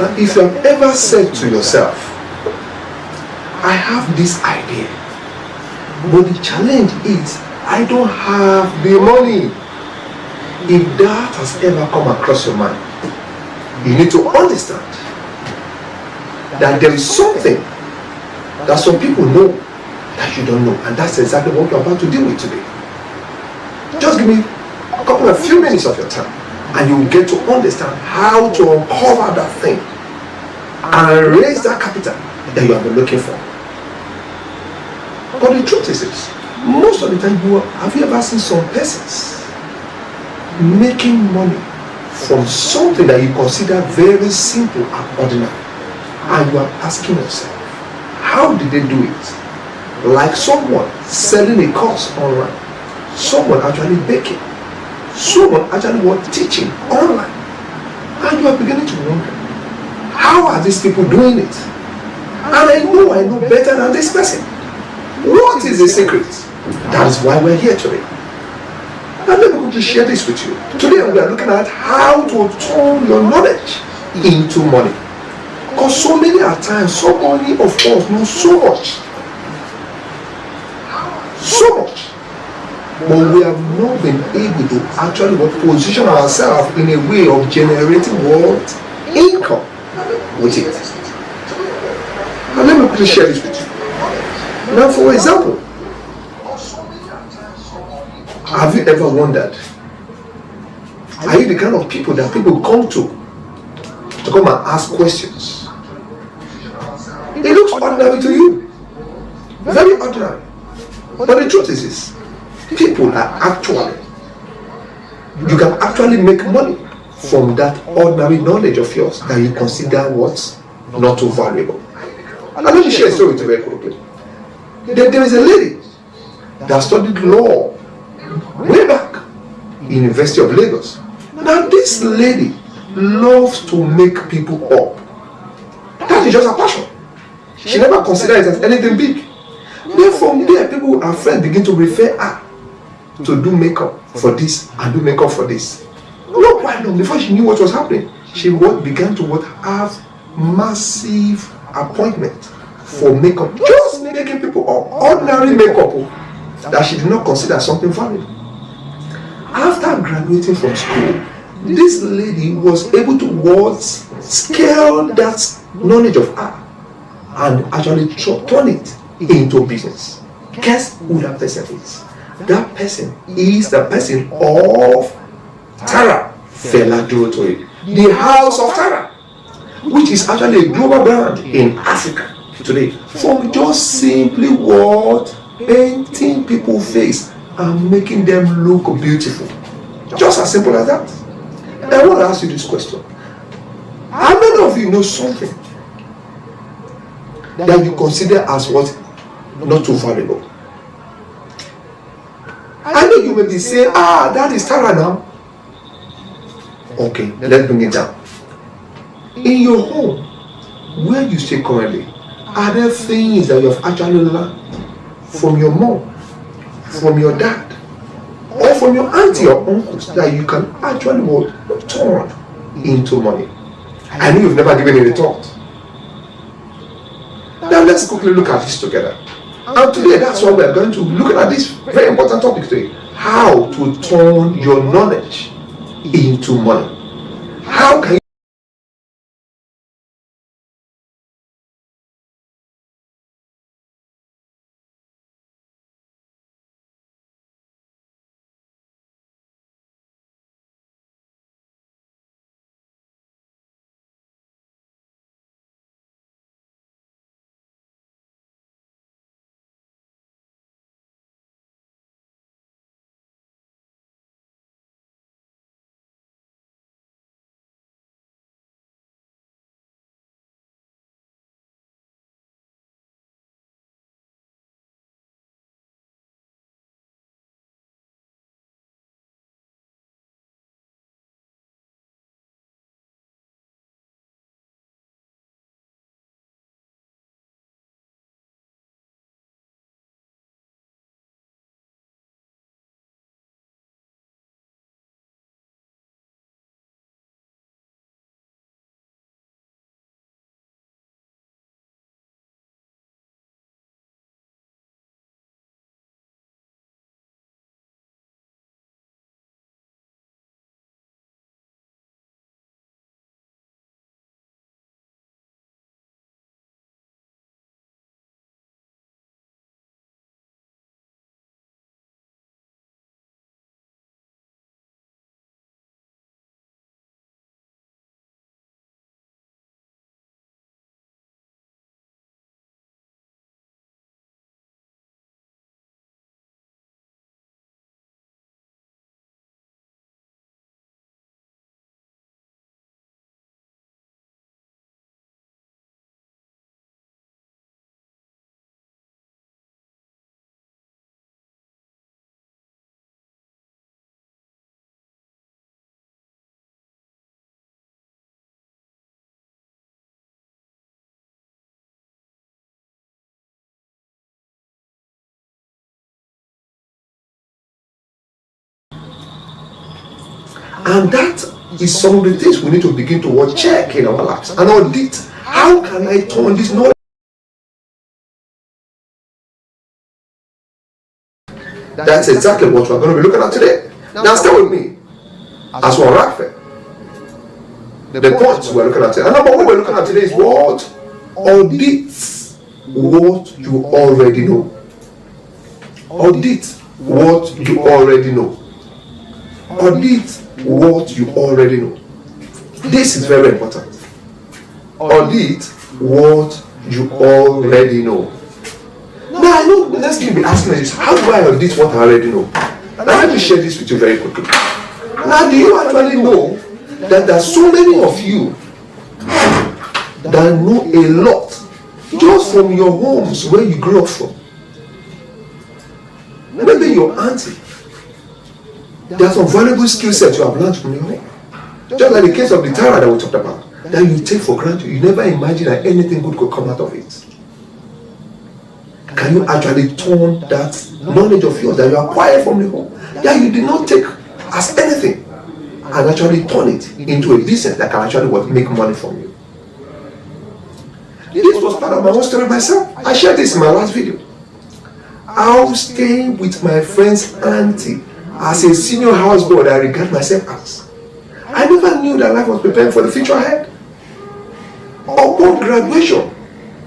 Now, if you have ever said to yourself, I have this idea, but the challenge is I don't have the money. If that has ever come across your mind, you need to understand that there is something that some people know that you don't know, and that's exactly what we're about to deal with today. Just give me a few minutes of your time, and you will get to understand how to uncover that thing and raise that capital that you have been looking for. But the truth is this: most of the time, have you ever seen some persons making money from something that you consider very simple and ordinary, and you are asking yourself, how did they do it? Like someone selling a course online, someone actually baking, someone actually teaching online, and you are beginning to wonder, how are these people doing it? And I know better than this person. What is the secret? That is why we're here today. Now let me quickly share this with you. Today we are looking at how to turn your knowledge into money. Because so many at times, so many of us know so much, but we have not been able to actually position ourselves in a way of generating income with it. Now let me quickly share this with you. Now, for example, have you ever wondered, are you the kind of people that people come to come and ask questions? It looks ordinary to you, very ordinary. But the truth is this: people you can actually make money from that ordinary knowledge of yours that you consider not too valuable. And let me share a story with you very quickly. There is a lady that studied law way back in University of Lagos. Now this lady loves to make people up. That is just her passion. She never considered it as anything big. Then from there, people, her friends begin to refer her to do makeup for this and do makeup for this. Not quite long before she knew what was happening, she began to have massive appointment for makeup, just making people up, ordinary makeup that she did not consider something valuable. After graduating from school, this lady was able to scale that knowledge of her and actually turn it into business. Guess who that person is? That person is the person of Tara Fela Durotoye, the House of Tara, which is actually a global brand in Africa today, from just simply painting people's face and making them look beautiful. Just as simple as that. I want to ask you this question: how many of you know something that you consider as not too valuable? I know you may be saying, that is Tara now. Okay, let's bring it down. In your home, where you stay currently, are there things that you have actually learned from your mom, from your dad, or from your auntie or uncles that you can actually turn into money? I know you've never given it a thought. Now let's quickly look at this together. And today, that's why we're going to look at this very important topic today: how to turn your knowledge into money. How can you And that is some of the things we need to begin to check in our lives and audit. How can I turn this knowledge? That's exactly what we're going to be looking at today. Now stay with me as we unwrap it. The points we're looking at today. And number one we're looking at today is what audits what you already know. Audit what you already know. Audit what you already know. This is very important. Audit what you already know. Now I know the next thing you'll be asking is, how do I audit what I already know? Now let me share this with you very quickly. Now do you actually know that there are so many of you that know a lot just from your homes where you grew up from? Maybe your auntie. There are some valuable skill sets you have learned from your home. Just like the case of the Tara that we talked about, that you take for granted. You never imagine that anything good could come out of it. Can you actually turn that knowledge of yours that you acquired from the home, that you did not take as anything, and actually turn it into a business that can actually make money from you? This was part of my own story myself. I shared this in my last video. I was staying with my friend's auntie as a senior houseboy that I regard myself as. I never knew that life was preparing for the future ahead. Upon graduation,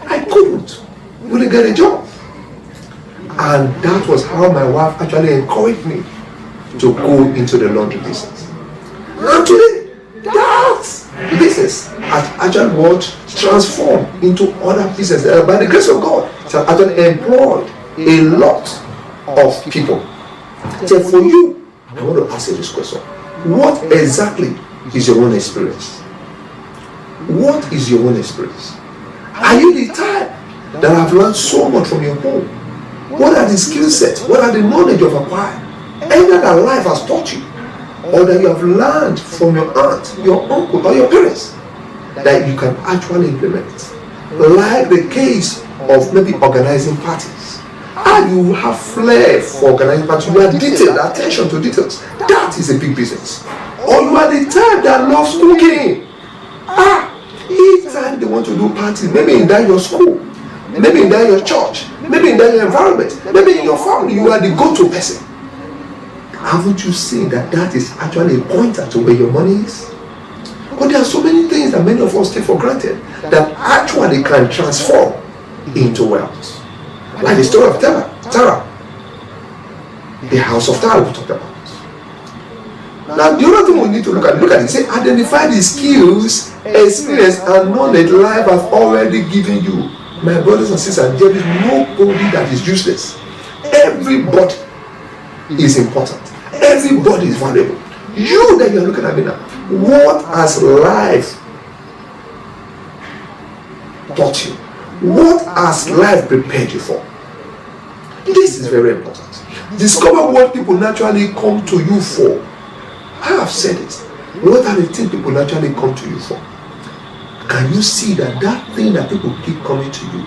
I couldn't really get a job. And that was how my wife actually encouraged me to go into the laundry business. And today, that business has actually transformed into other businesses. By the grace of God, it has actually employed a lot of people. So for you, I want to ask you this question. What exactly is your own experience? What is your own experience? Are you the type that have learned so much from your home? What are the skill sets? What are the knowledge you have acquired? Either that life has taught you, or that you have learned from your aunt, your uncle, or your parents, that you can actually implement. Like the case of maybe organizing parties. And you have flair for organizing parties. You have detailed attention to details. That is a big business. Or you are the type that loves cooking. Each time they want to do parties, maybe in that your school, maybe in that your church, maybe in that your environment, maybe in your family, you are the go-to person. Haven't you seen that that is actually a pointer to where your money is? But there are so many things that many of us take for granted that actually can transform into wealth. Like the story of Tara, the house of Tara we talked about. Now the other thing we need to look at it, say identify the skills, experience and knowledge life has already given you. My brothers and sisters, there is nobody that is useless. Everybody is important. Everybody is valuable. You that you are looking at me now, what has life taught you? What has life prepared you for? This is very important. Discover what people naturally come to you for. I have said it. What are the things people naturally come to you for? Can you see that that thing that people keep coming to you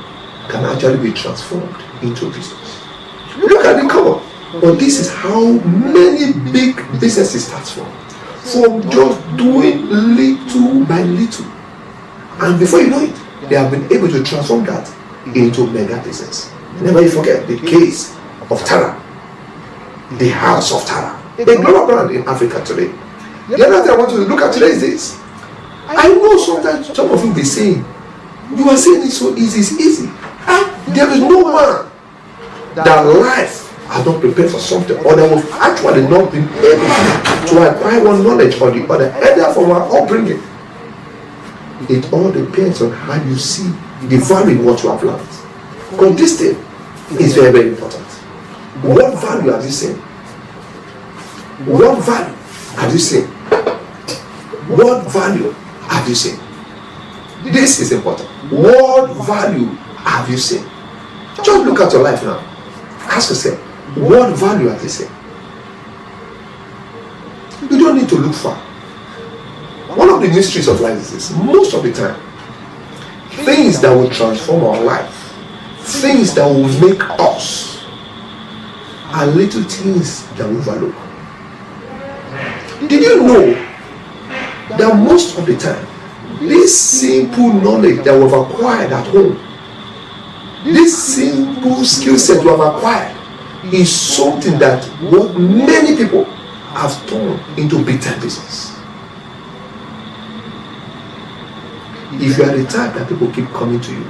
can actually be transformed into business? Look at the cover. But this is how many big businesses start from just doing little by little. And before you know it, they have been able to transform that into mega business. Never you forget the case of Tara, the house of Tara, a global brand in Africa today. The other thing I want to look at today is this. I know sometimes some of you be saying, you are saying it so easy, it's easy. There is no man that life has not prepared for something, or that will actually not been able to acquire one knowledge or the other, either from our upbringing. It all depends on how you see the value in what you have learned. Because this thing is very, very important. What value have you seen? What value have you seen? What value have you seen? This is important. What value have you seen? Just look at your life now. Ask yourself, what value have you seen? You don't need to look far. One of the mysteries of life is this. Most of the time, things that will transform our life, things that will make us, are little things that we overlook. Did you know that most of the time, this simple knowledge that we've acquired at home, this simple skill set we have acquired, is something that what many people have turned into big time business. If you are the type that people keep coming to you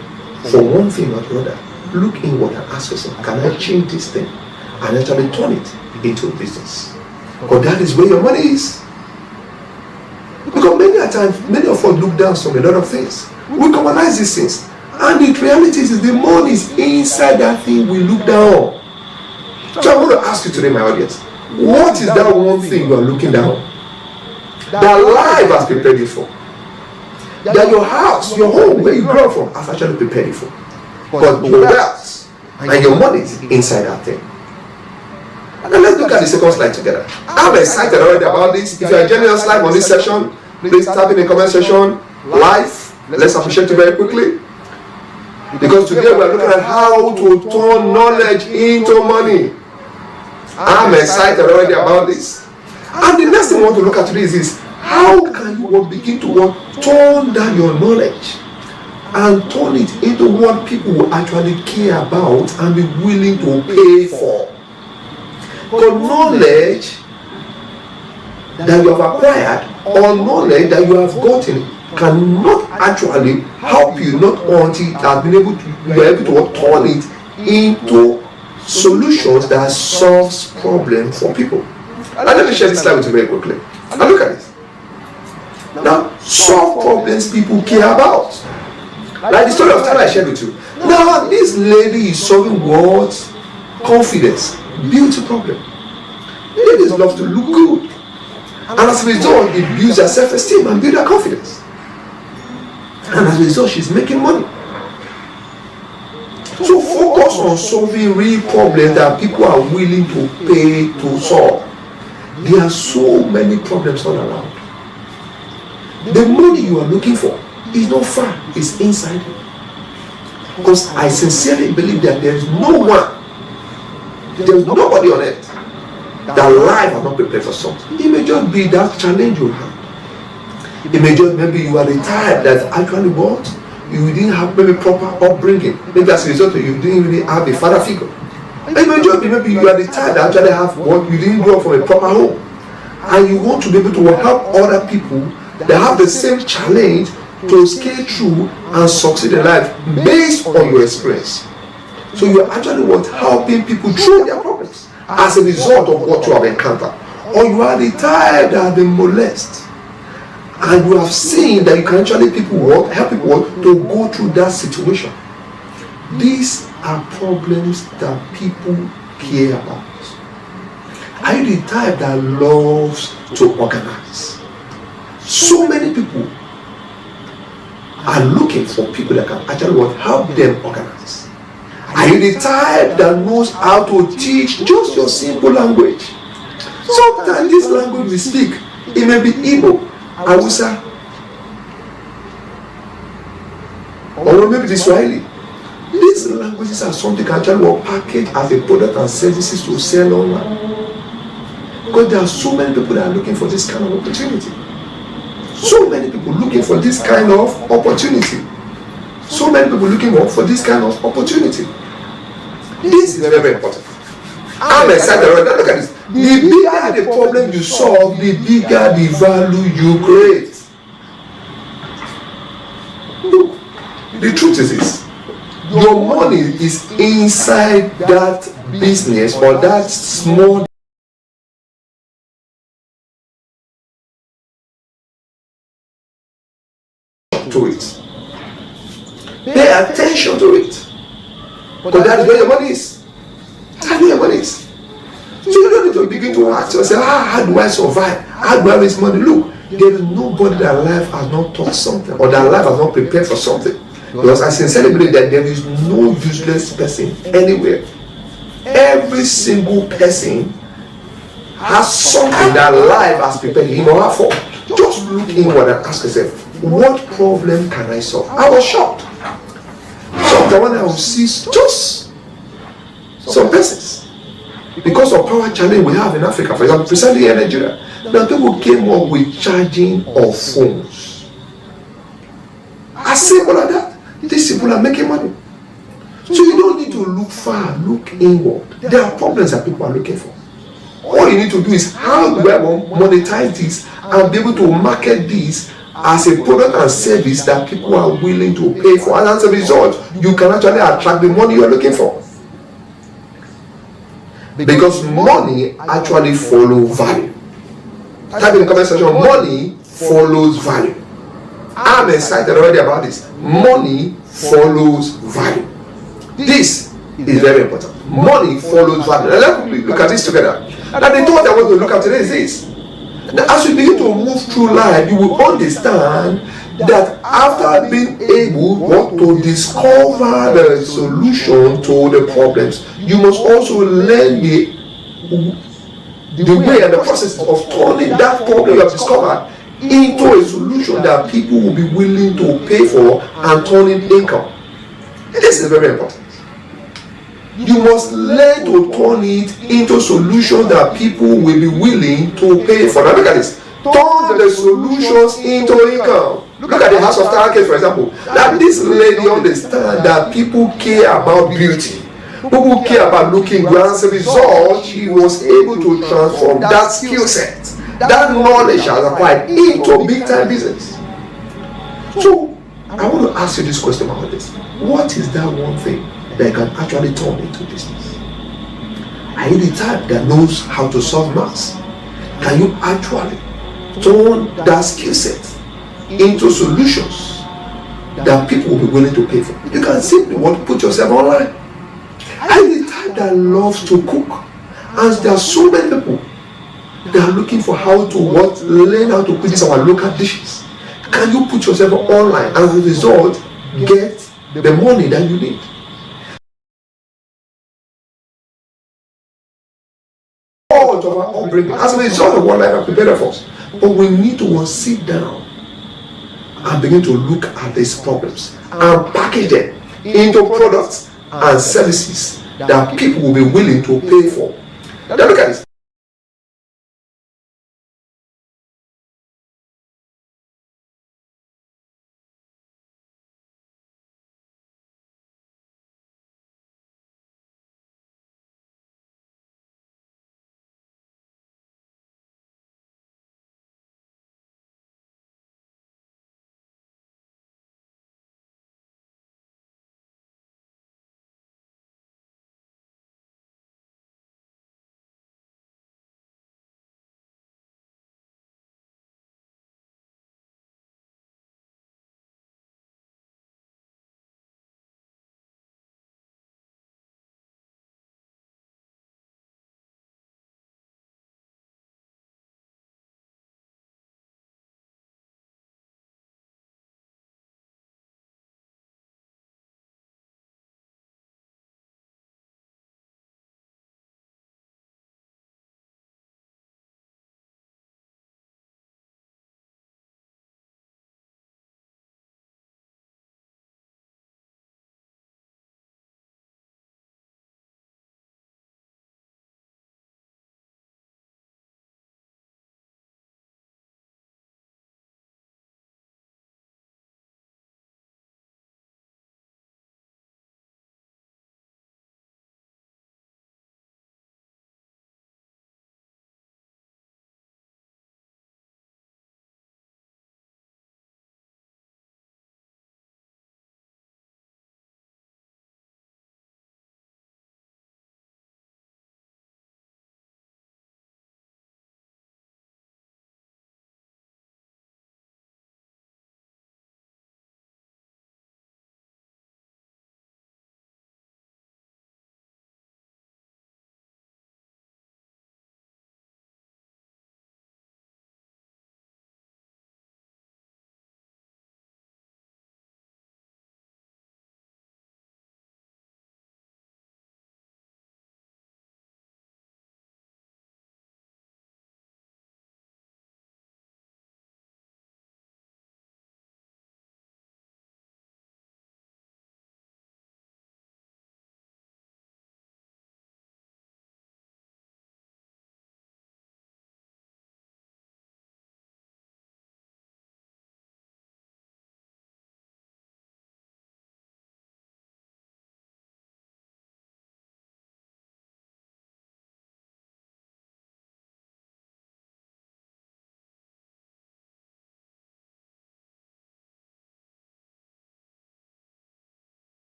for one thing or the other, look inward and ask yourself, can I change this thing and actually turn it into a business? Because that is where your money is. Because many a time, many of us look down on a lot of things. We commonize these things. And the reality is the money is inside that thing we look down. So I want to ask you today, my audience, what is that one thing you are looking down? That life has prepared you for. That your house, your home, where you grew up from, has actually prepared you for. But your wealth and your money is inside that thing. Now let's look at the second slide together. I'm excited already about this. If you are joining us live on this session, please type in the comment section, live. Let's appreciate it very quickly. Because today we are looking at how to turn knowledge into money. I'm excited already about this. And the next thing we want to look at today is how can you begin to turn down your knowledge and turn it into what people will actually care about and be willing to pay for. Because knowledge that you have acquired or knowledge that you have gotten cannot actually help you, not until you have been able to turn it into solutions that solves problems for people. And let me share this slide with you very quickly. Now look at it. Now, solve problems people care about. Like the story of Tyler I shared with you. Now, this lady is solving what? Confidence, beauty problem. Ladies love to look good. And as a result, it builds her self-esteem and builds her confidence. And as a result, she's making money. So focus on solving real problems that people are willing to pay to solve. There are so many problems all around. The money you are looking for is not far, it's inside you. Because I sincerely believe that there is nobody on earth that life has not prepared for something. It may just be that challenge you have. It may just maybe you are the type that actually what? You didn't have maybe proper upbringing. Maybe as a result of you didn't really have a father figure. It may just be maybe you are the type that actually have what? You didn't grow up from a proper home. And you want to be able to help other people that have the same challenge to scale through and succeed in life based on your experience. So you are actually helping people through their problems as a result of what you have encountered. Or you are the type that have been molested and you have seen that you can actually help people to go through that situation. These are problems that people care about. Are you the type that loves to organize? So many people are looking for people that can actually help them organize. Are you the type that knows how to teach just your simple language? Sometimes this language we speak, it may be Igbo, Hausa, or maybe the Swahili. These languages are something you can actually package as a product and services to sell online. Because there are so many people that are looking for this kind of opportunity. So many people looking for this kind of opportunity. So many people looking for this kind of opportunity. This is very, very important. I'm excited. Look at this. The bigger the problem you solve, the bigger the value you create. Look, the truth is this. Your money is inside that business or that small to it. Pay attention to it. Because that is where your money is. That's where your money is. So you don't need to begin to ask yourself, how do I survive? How do I raise money? Look, there is nobody that life has not taught something or that life has not prepared for something. Because I sincerely believe that there is no useless person anywhere. Every single person has something that life has prepared him or her for. Just look inward and ask yourself, what problem can I solve? I was shocked. Sometimes when I will see just some persons, because of power challenge we have in Africa, for example, precisely in Nigeria, Now people came up with charging of phones. As simple as that. These people are making money. So you don't need to look far, look inward. There are problems that people are looking for. All you need to do is, how do I monetize this and be able to market this as a product and service that people are willing to pay for, and as a result, you can actually attract the money you are looking for. Because money actually follows value. Type in the comment section, money follows value. I'm excited already about this. Money follows value. This is very important. Money follows value. Now let's look at this together. Now the thought I want to look at today is this. Now, as you begin to move through life, you will understand that after being able to discover the solution to the problems, you must also learn the way and the process of turning that problem you have discovered into a solution that people will be willing to pay for and turning income. This is very important. You must learn to turn it into solutions that people will be willing to pay for. Now look at this. Turn the solutions into income. Look at the house of Target, for example. That this lady understands that people care about beauty. People care about looking good. As a result, she was able to transform that skill set, that knowledge has acquired, into big time business. So I want to ask you this question about this. What is that one thing that can actually turn into business? Are you the type that knows how to solve maths? Can you actually turn that skill set into solutions that people will be willing to pay for? You can simply want to put yourself online. Are you the type that loves to cook? And there are so many people that are looking for how to learn how to cook these our local dishes. Can you put yourself online and as a result get the money that you need? Of our upbringing, as a result of what life has prepared for us. But we need to sit down and begin to look at these problems and package them into products and services that people will be willing to pay for. Now look at this.